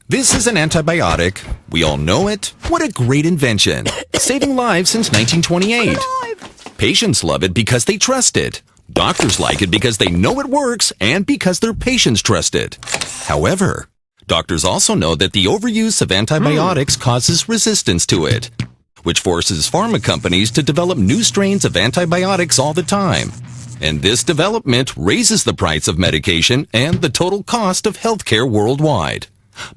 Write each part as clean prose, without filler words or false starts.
This is an antibiotic. We all know it. What a great invention. Saving lives since 1928. Patients love it because they trust it. Doctors like it because they know it works and because their patients trust it. However, doctors also know that the overuse of antibiotics causes resistance to it, which forces pharma companies to develop new strains of antibiotics all the time. And this development raises the price of medication and the total cost of healthcare worldwide.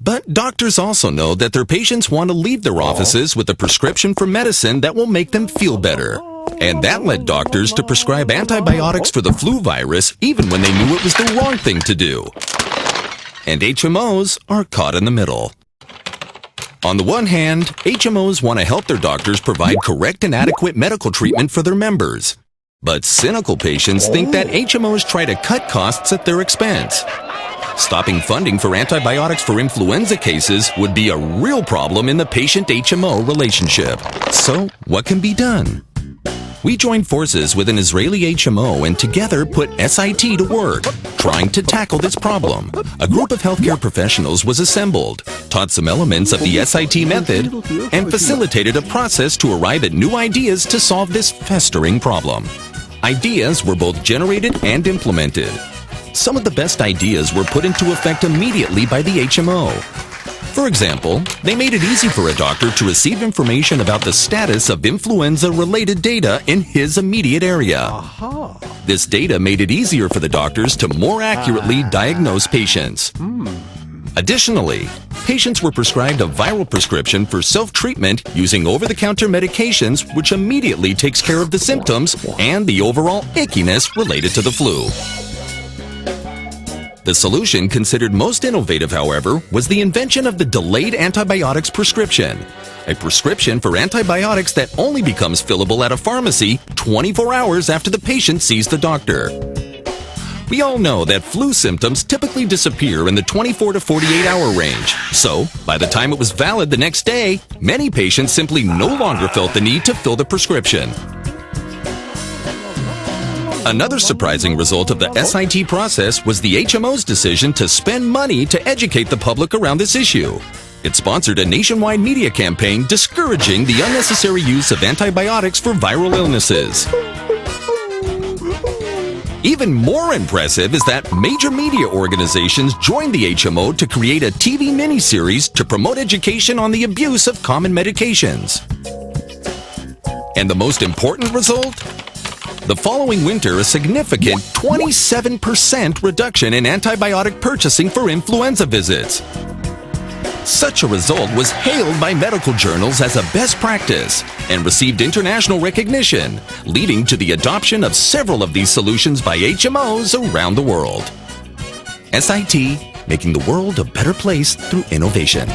But doctors also know that their patients want to leave their offices with a prescription for medicine that will make them feel better. And that led doctors to prescribe antibiotics for the flu virus even when they knew it was the wrong thing to do. And HMOs are caught in the middle. On the one hand, HMOs want to help their doctors provide correct and adequate medical treatment for their members. But cynical patients think that HMOs try to cut costs at their expense. Stopping funding for antibiotics for influenza cases would be a real problem in the patient-HMO relationship. So, what can be done? We joined forces with an Israeli HMO and together put SIT to work, trying to tackle this problem. A group of healthcare professionals was assembled, taught some elements of the SIT method, and facilitated a process to arrive at new ideas to solve this festering problem. Ideas were both generated and implemented. Some of the best ideas were put into effect immediately by the HMO. For example, they made it easy for a doctor to receive information about the status of influenza-related data in his immediate area. This data made it easier for the doctors to more accurately diagnose patients. Additionally, patients were prescribed a viral prescription for self-treatment using over-the-counter medications, which immediately takes care of the symptoms and the overall ickiness related to the flu. The solution considered most innovative, however, was the invention of the delayed antibiotics prescription, a prescription for antibiotics that only becomes fillable at a pharmacy 24 hours after the patient sees the doctor. We all know that flu symptoms typically disappear in the 24 to 48 hour range, so by the time it was valid the next day, many patients simply no longer felt the need to fill the prescription. Another surprising result of the SIT process was the HMO's decision to spend money to educate the public around this issue. It sponsored a nationwide media campaign discouraging the unnecessary use of antibiotics for viral illnesses. Even more impressive is that major media organizations joined the HMO to create a TV miniseries to promote education on the abuse of common medications. And the most important result? The following winter, a significant 27% reduction in antibiotic purchasing for influenza visits. Such a result was hailed by medical journals as a best practice and received international recognition, leading to the adoption of several of these solutions by HMOs around the world. SIT, making the world a better place through innovation.